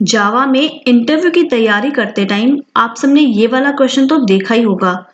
जावा में इंटरव्यू की तैयारी करते टाइम आप सबने ये वाला क्वेश्चन तो देखा ही होगा,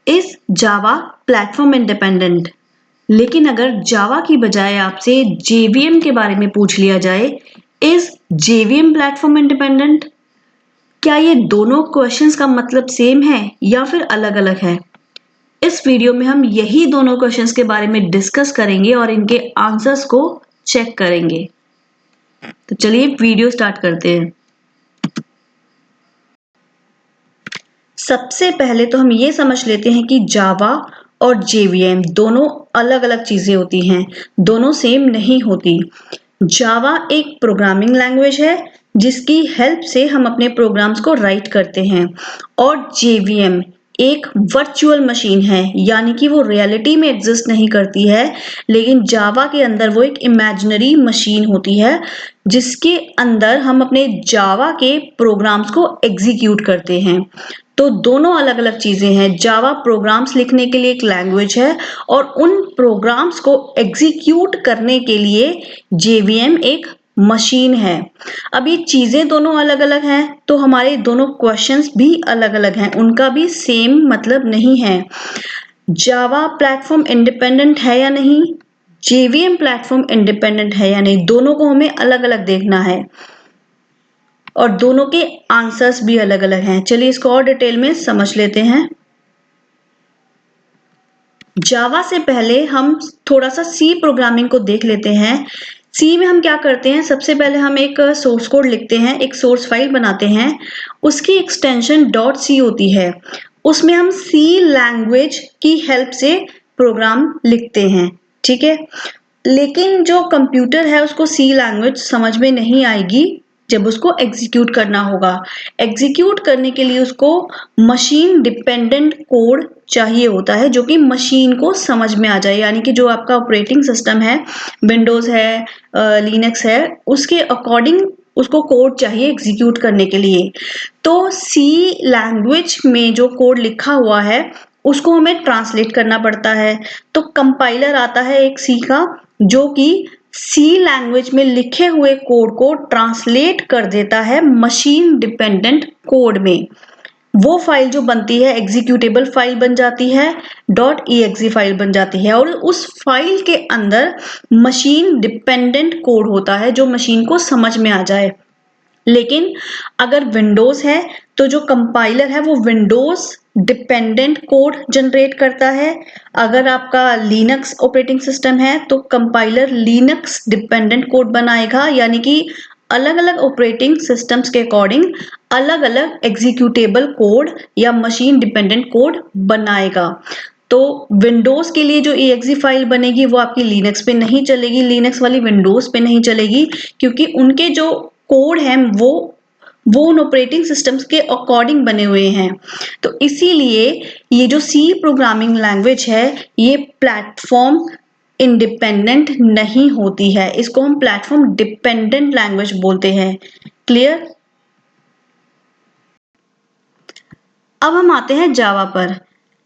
इज जावा प्लेटफॉर्म इंडिपेंडेंट। लेकिन अगर जावा की बजाय आपसे जेवीएम के बारे में पूछ लिया जाए, इज जेवीएम प्लेटफॉर्म इंडिपेंडेंट, क्या ये दोनों क्वेश्चंस का मतलब सेम है या फिर अलग अलग है? इस वीडियो में हम यही दोनों क्वेश्चंस के बारे में डिस्कस करेंगे और इनके आंसर्स को चेक करेंगे। तो चलिए वीडियो स्टार्ट करते हैं। सबसे पहले तो हम ये समझ लेते हैं कि जावा और जेवीएम दोनों अलग अलग चीजें होती हैं, दोनों सेम नहीं होती। जावा एक प्रोग्रामिंग लैंग्वेज है जिसकी हेल्प से हम अपने प्रोग्राम्स को राइट करते हैं, और जेवीएम एक वर्चुअल मशीन है, यानी कि वो रियलिटी में एग्जिस्ट नहीं करती है, लेकिन जावा के अंदर वो एक इमेजिनरी मशीन होती है जिसके अंदर हम अपने जावा के प्रोग्राम्स को एग्जीक्यूट करते हैं। तो दोनों अलग अलग चीजें हैं। जावा प्रोग्राम्स लिखने के लिए एक लैंग्वेज है और उन प्रोग्राम्स को एग्जीक्यूट करने के लिए जेवीएम एक मशीन है। अब ये चीजें दोनों अलग अलग हैं तो हमारे दोनों क्वेश्चंस भी अलग अलग हैं, उनका भी सेम मतलब नहीं है। जावा प्लेटफॉर्म इंडिपेंडेंट है या नहीं, जेवीएम प्लेटफॉर्म इंडिपेंडेंट है या नहीं, दोनों को हमें अलग अलग देखना है और दोनों के आंसर्स भी अलग अलग हैं। चलिए इसको और डिटेल में समझ लेते हैं। जावा से पहले हम थोड़ा सा सी प्रोग्रामिंग को देख लेते हैं। सी में हम क्या करते हैं, सबसे पहले हम एक सोर्स कोड लिखते हैं, एक सोर्स फाइल बनाते हैं, उसकी एक्सटेंशन डॉट सी होती है, उसमें हम सी लैंग्वेज की हेल्प से प्रोग्राम लिखते हैं। ठीक है, लेकिन जो कंप्यूटर है उसको सी लैंग्वेज समझ में नहीं आएगी जब उसको एग्जीक्यूट करना होगा। एग्जीक्यूट करने के लिए उसको मशीन डिपेंडेंट कोड चाहिए होता है जो कि मशीन को समझ में आ जाए, यानी कि जो आपका ऑपरेटिंग सिस्टम है, विंडोज है, लिनक्स है, उसके अकॉर्डिंग उसको कोड चाहिए एग्जीक्यूट करने के लिए। तो सी लैंग्वेज में जो कोड लिखा हुआ है उसको हमें ट्रांसलेट करना पड़ता है। तो कंपाइलर आता है एक सी का, जो कि सी लैंग्वेज में लिखे हुए कोड को ट्रांसलेट कर देता है मशीन डिपेंडेंट कोड में। वो फाइल जो बनती है एग्जीक्यूटेबल फाइल बन जाती है, .exe फाइल बन जाती है, और उस फाइल के अंदर मशीन डिपेंडेंट कोड होता है जो मशीन को समझ में आ जाए। लेकिन अगर विंडोज है तो जो कंपाइलर है वो विंडोज डिपेंडेंट कोड जनरेट करता है। अगर आपका लिनक्स ऑपरेटिंग सिस्टम है तो कंपाइलर लिनक्स डिपेंडेंट कोड बनाएगा, यानी कि अलग अलग ऑपरेटिंग सिस्टम्स के अकॉर्डिंग अलग अलग एग्जीक्यूटेबल कोड या मशीन डिपेंडेंट कोड बनाएगा। तो विंडोज के लिए जो exe फाइल बनेगी वो आपकी लिनक्स पे नहीं चलेगी, लिनक्स वाली विंडोज पे नहीं चलेगी, क्योंकि उनके जो कोड हैं वो उन ऑपरेटिंग सिस्टम्स के अकॉर्डिंग बने हुए हैं। तो इसीलिए ये जो सी प्रोग्रामिंग लैंग्वेज है ये प्लेटफॉर्म इंडिपेंडेंट नहीं होती है, इसको हम प्लेटफॉर्म डिपेंडेंट लैंग्वेज बोलते हैं। क्लियर? अब हम आते हैं जावा पर।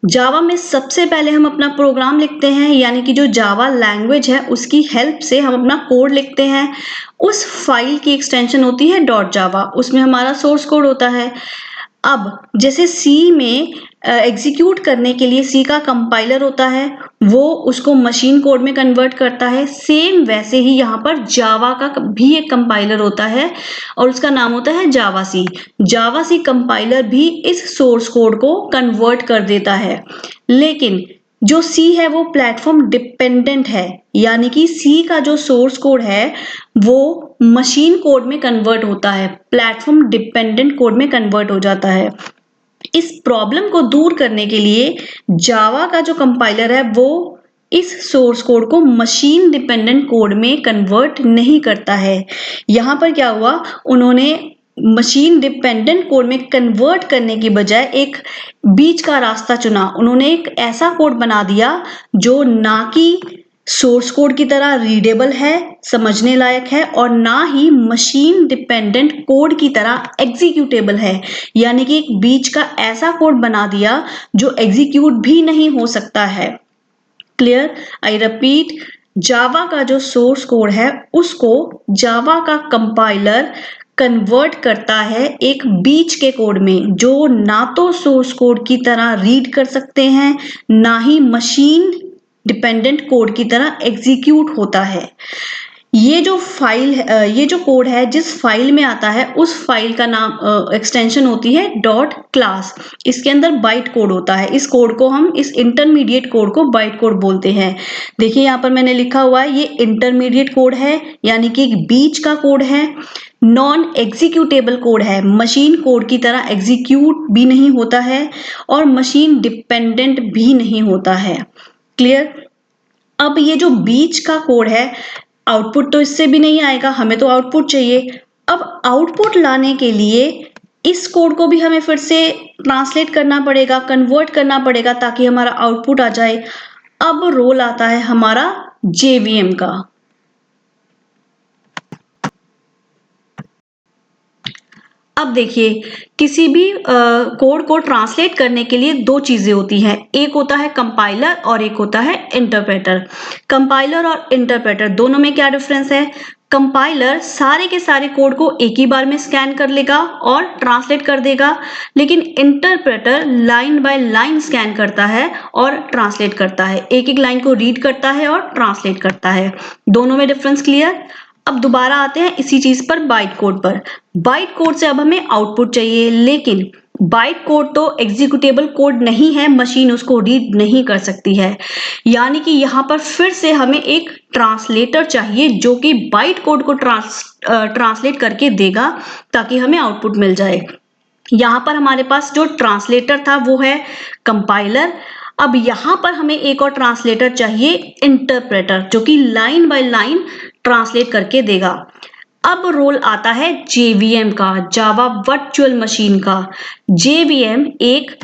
जावा में सबसे पहले हम अपना प्रोग्राम लिखते हैं, यानी कि जो जावा लैंग्वेज है उसकी हेल्प से हम अपना कोड लिखते हैं। उस फाइल की एक्सटेंशन होती है डॉट जावा, उसमें हमारा सोर्स कोड होता है। अब जैसे सी में एग्जीक्यूट करने के लिए सी का कंपाइलर होता है, वो उसको मशीन कोड में कन्वर्ट करता है, सेम वैसे ही यहाँ पर जावा का भी एक कंपाइलर होता है और उसका नाम होता है जावा सी। जावा सी कंपाइलर भी इस सोर्स कोड को कन्वर्ट कर देता है, लेकिन जो सी है वो प्लेटफॉर्म डिपेंडेंट है, यानी कि सी का जो सोर्स कोड है वो मशीन कोड में कन्वर्ट होता है, प्लेटफॉर्म डिपेंडेंट कोड में कन्वर्ट हो जाता है। इस प्रॉब्लम को दूर करने के लिए जावा का जो कंपाइलर है वो इस सोर्स कोड को मशीन डिपेंडेंट कोड में कन्वर्ट नहीं करता है। यहां पर क्या हुआ, उन्होंने मशीन डिपेंडेंट कोड में कन्वर्ट करने की बजाय एक बीच का रास्ता चुना। उन्होंने एक ऐसा कोड बना दिया जो ना कि सोर्स कोड की तरह रीडेबल है, समझने लायक है, और ना ही मशीन डिपेंडेंट कोड की तरह एग्जीक्यूटेबल है, यानी कि एक बीच का ऐसा कोड बना दिया जो एग्जीक्यूट भी नहीं हो सकता है। क्लियर? आई रिपीट, जावा का जो सोर्स कोड है उसको जावा का कंपाइलर कन्वर्ट करता है एक बीच के कोड में, जो ना तो सोर्स कोड की तरह रीड कर सकते हैं, ना ही मशीन डिपेंडेंट कोड की तरह एग्जीक्यूट होता है। ये जो फाइल ये जो कोड है जिस फाइल में आता है उस फाइल का नाम एक्सटेंशन होती है डॉट क्लास। इसके अंदर बाइट कोड होता है। इस कोड को हम इस इंटरमीडिएट कोड को बाइट कोड बोलते हैं। देखिए यहाँ पर मैंने लिखा हुआ है ये इंटरमीडिएट कोड है, यानी कि एक बीच का कोड है। नॉन एग्जीक्यूटेबल कोड है, मशीन कोड की तरह एग्जीक्यूट भी नहीं होता है और मशीन डिपेंडेंट भी नहीं होता है। क्लियर? अब ये जो बीच का कोड है, आउटपुट तो इससे भी नहीं आएगा, हमें तो आउटपुट चाहिए। अब आउटपुट लाने के लिए इस कोड को भी हमें फिर से ट्रांसलेट करना पड़ेगा, कन्वर्ट करना पड़ेगा ताकि हमारा आउटपुट आ जाए। अब रोल आता है हमारा जेवीएम का। अब देखिए, किसी भी कोड को ट्रांसलेट करने के लिए दो चीजें होती हैं, एक होता है कंपाइलर और एक होता है इंटरप्रेटर। कंपाइलर और इंटरप्रेटर दोनों में क्या डिफरेंस है? कंपाइलर सारे के सारे कोड को एक ही बार में स्कैन कर लेगा और ट्रांसलेट कर देगा, लेकिन interpreter line by line scan करता है और ट्रांसलेट करता है, एक एक लाइन को रीड करता है और ट्रांसलेट करता है। दोनों में डिफरेंस क्लियर? अब दोबारा आते हैं इसी चीज पर, बाइट कोड पर। बाइट कोड से अब हमें आउटपुट चाहिए, लेकिन बाइट कोड तो एग्जीक्यूटेबल कोड नहीं है, मशीन उसको रीड नहीं कर सकती है। यानी कि यहाँ पर फिर से हमें एक ट्रांसलेटर चाहिए जो कि बाइट कोड को ट्रांसलेट करके देगा ताकि हमें आउटपुट मिल जाए। यहाँ पर हमारे पास जो ट्रांसलेटर था वो है कंपाइलर। अब यहाँ पर हमें एक और ट्रांसलेटर चाहिए, इंटरप्रेटर, जो कि लाइन बाय लाइन ट्रांसलेट करके देगा। अब रोल आता है जेवीएम का, जावा वर्चुअल मशीन का। जेवीएम एक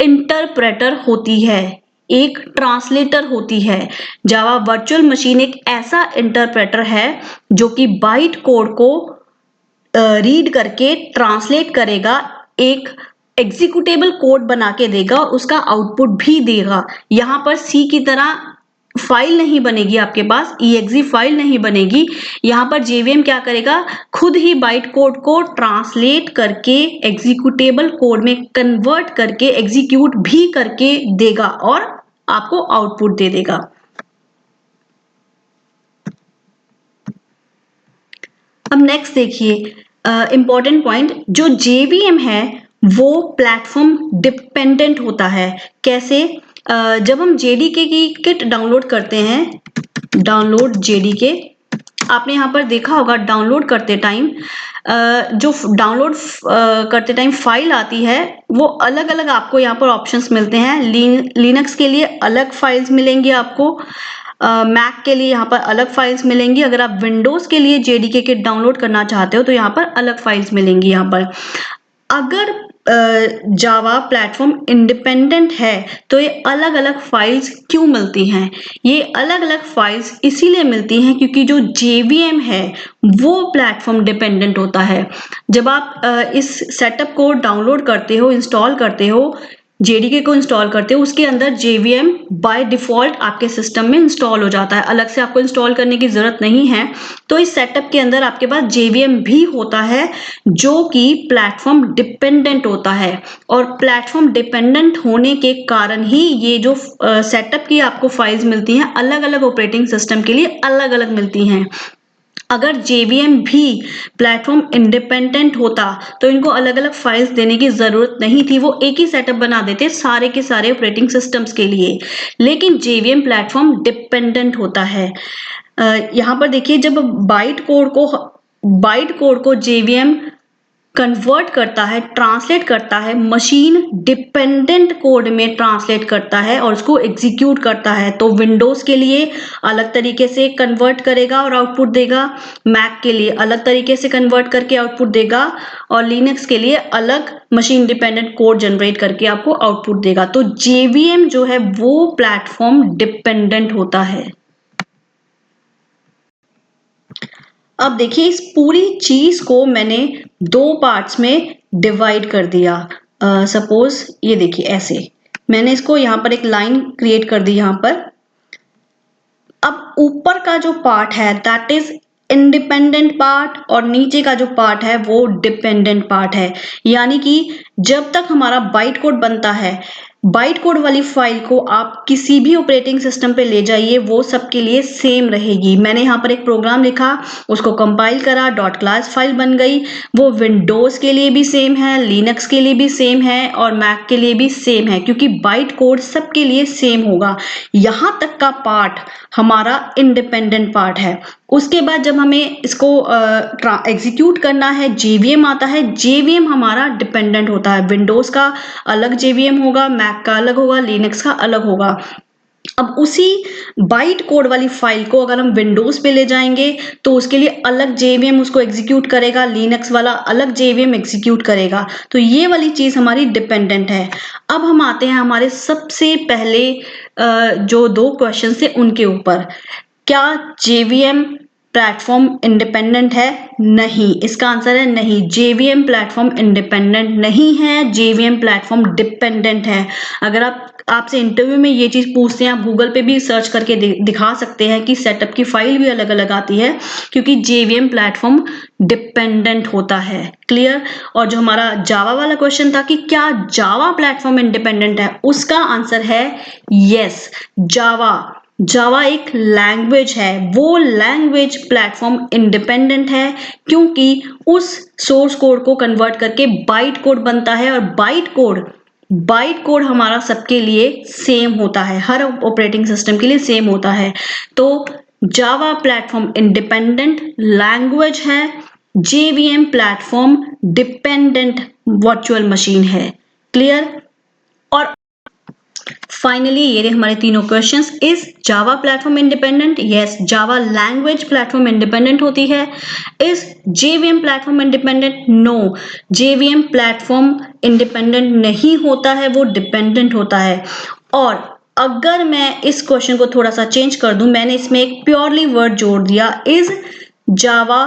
इंटरप्रेटर होती है, एक ट्रांसलेटर होती है। जावा वर्चुअल मशीन एक ऐसा इंटरप्रेटर है जो कि बाइट कोड को रीड करके ट्रांसलेट करेगा, एक एग्जीक्यूटेबल कोड बना के देगा, उसका आउटपुट भी देगा। यहाँ पर सी की तरह फाइल नहीं बनेगी, आपके पास exe फाइल नहीं बनेगी। यहाँ पर जेवीएम क्या करेगा, खुद ही बाइट कोड को ट्रांसलेट करके एग्जीक्यूटेबल कोड में कन्वर्ट करके एग्जीक्यूट भी करके देगा और आपको आउटपुट दे देगा। अब नेक्स्ट देखिए, इंपॉर्टेंट पॉइंट, जो जेवीएम है वो प्लेटफॉर्म डिपेंडेंट होता है। कैसे? जब हम जेडीके की किट डाउनलोड करते हैं, डाउनलोड जेडीके, आपने यहाँ पर देखा होगा डाउनलोड करते टाइम जो डाउनलोड करते टाइम फाइल आती है वो अलग अलग आपको यहाँ पर ऑप्शंस मिलते हैं। लिनक्स के लिए अलग फाइल्स मिलेंगी आपको, मैक के लिए यहाँ पर अलग फाइल्स मिलेंगी। अगर आप विंडोज के लिए जेडीके किट डाउनलोड करना चाहते हो तो यहाँ पर अलग फाइल्स मिलेंगी। यहाँ पर अगर जावा प्लेटफॉर्म इंडिपेंडेंट है तो ये अलग अलग फाइल्स क्यों मिलती हैं? ये अलग अलग फाइल्स इसीलिए मिलती हैं क्योंकि जो जेवीएम है वो प्लेटफॉर्म डिपेंडेंट होता है। जब आप इस सेटअप को डाउनलोड करते हो, इंस्टॉल करते हो, जेडीके को इंस्टॉल करते हो, उसके अंदर जेवीएम बाय डिफॉल्ट आपके सिस्टम में इंस्टॉल हो जाता है, अलग से आपको इंस्टॉल करने की जरूरत नहीं है। तो इस सेटअप के अंदर आपके पास जेवीएम भी होता है जो कि प्लेटफॉर्म डिपेंडेंट होता है, और प्लेटफॉर्म डिपेंडेंट होने के कारण ही ये जो सेटअप की आपको फाइल्स मिलती हैं अलग अलग ऑपरेटिंग सिस्टम के लिए अलग अलग मिलती हैं। अगर जेवीएम भी प्लेटफॉर्म इंडिपेंडेंट होता तो इनको अलग अलग फाइल्स देने की जरूरत नहीं थी, वो एक ही सेटअप बना देते सारे के सारे ऑपरेटिंग सिस्टम्स के लिए। लेकिन जेवीएम प्लेटफॉर्म डिपेंडेंट होता है। यहाँ पर देखिए, जब बाइट कोड को जेवीएम कन्वर्ट करता है, ट्रांसलेट करता है, मशीन डिपेंडेंट कोड में ट्रांसलेट करता है और उसको एग्जीक्यूट करता है, तो विंडोज के लिए अलग तरीके से कन्वर्ट करेगा और आउटपुट देगा, मैक के लिए अलग तरीके से कन्वर्ट करके आउटपुट देगा, और लिनक्स के लिए अलग मशीन डिपेंडेंट कोड जनरेट करके आपको आउटपुट देगा। तो जेवीएम जो है वो प्लेटफॉर्म डिपेंडेंट होता है। अब देखिए, इस पूरी चीज को मैंने दो पार्ट्स में डिवाइड कर दिया। सपोज ये देखिए, ऐसे मैंने इसको यहाँ पर एक लाइन क्रिएट कर दी यहाँ पर। अब ऊपर का जो पार्ट है दैट इज इंडिपेंडेंट पार्ट और नीचे का जो पार्ट है वो डिपेंडेंट पार्ट है। यानी कि जब तक हमारा बाइट कोड बनता है, बाइट कोड वाली फाइल को आप किसी भी ऑपरेटिंग सिस्टम पे ले जाइए, वो सबके लिए सेम रहेगी। मैंने यहाँ पर एक प्रोग्राम लिखा, उसको कंपाइल करा, डॉट क्लास फाइल बन गई। वो विंडोज के लिए भी सेम है, लिनक्स के लिए भी सेम है और मैक के लिए भी सेम है, क्योंकि बाइट कोड सबके लिए सेम होगा। यहाँ तक का पार्ट हमारा इंडिपेंडेंट पार्ट है। उसके बाद जब हमें इसको एग्जीक्यूट करना है, जेवीएम आता है। जेवीएम हमारा डिपेंडेंट होता है। विंडोज का अलग जेवीएम होगा, मैक का अलग होगा, लिनक्स का अलग होगा। अब उसी बाइट कोड वाली फाइल को अगर हम विंडोज पे ले जाएंगे तो उसके लिए अलग जेवीएम उसको एग्जीक्यूट करेगा, लिनक्स वाला अलग जेवीएम एग्जीक्यूट करेगा। तो ये वाली चीज हमारी डिपेंडेंट है। अब हम आते हैं हमारे सबसे पहले जो दो क्वेश्चन थे उनके ऊपर। क्या जेवीएम प्लेटफॉर्म इंडिपेंडेंट है? नहीं, इसका आंसर है नहीं। जेवीएम प्लेटफॉर्म इंडिपेंडेंट नहीं है, जेवीएम प्लेटफॉर्म डिपेंडेंट है। अगर आपसे इंटरव्यू में ये चीज पूछते हैं, आप गूगल पे भी सर्च करके दिखा सकते हैं कि सेटअप की फाइल भी अलग अलग आती है, क्योंकि जेवीएम प्लेटफॉर्म डिपेंडेंट होता है। क्लियर? और जो हमारा जावा वाला क्वेश्चन था कि क्या जावा प्लेटफॉर्म इंडिपेंडेंट है, उसका आंसर है यस। जावा एक लैंग्वेज है, वो लैंग्वेज प्लेटफॉर्म इंडिपेंडेंट है, क्योंकि उस सोर्स कोड को कन्वर्ट करके बाइट कोड बनता है और बाइट कोड हमारा सबके लिए सेम होता है, हर ऑपरेटिंग सिस्टम के लिए सेम होता है। तो जावा प्लेटफॉर्म इंडिपेंडेंट लैंग्वेज है, JVM platform dependent virtual machine है। क्लियर? और फाइनली ये रहे हमारे तीनों questions. Is Java platform independent? Yes, Java language platform independent होती है। Is JVM platform independent? No, JVM platform independent नहीं होता है, वो डिपेंडेंट होता है। और अगर मैं इस क्वेश्चन को थोड़ा सा चेंज कर दूं, मैंने इसमें एक प्योरली वर्ड जोड़ दिया, is Java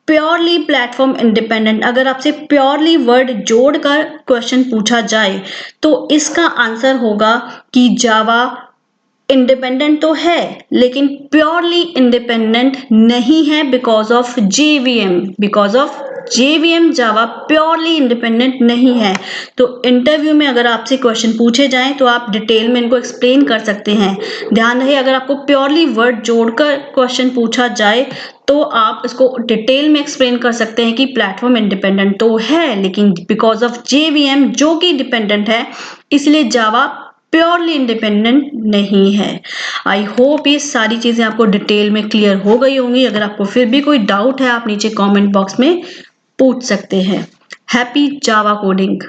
purely platform independent. अगर आपसे प्योरली वर्ड जोड़कर क्वेश्चन पूछा जाए तो इसका आंसर होगा कि जावा इंडिपेंडेंट तो है लेकिन प्योरली इंडिपेंडेंट नहीं है, because of JVM Java purely independent नहीं है। तो इंटरव्यू में अगर आपसे क्वेश्चन पूछे जाएं तो आप डिटेल में इनको एक्सप्लेन कर सकते हैं। ध्यान रहे, अगर आपको प्योरली वर्ड जोड़कर क्वेश्चन पूछा जाए तो आप इसको डिटेल में एक्सप्लेन कर सकते हैं कि प्लेटफॉर्म इंडिपेंडेंट तो है, लेकिन बिकॉज ऑफ जेवीएम जो कि डिपेंडेंट है, इसलिए जावा प्योरली इंडिपेंडेंट नहीं है। आई होप ये सारी चीजें आपको डिटेल में क्लियर हो गई होंगी। अगर आपको फिर भी कोई डाउट है, आप नीचे कमेंट बॉक्स में पूछ सकते हैं। Happy Java coding.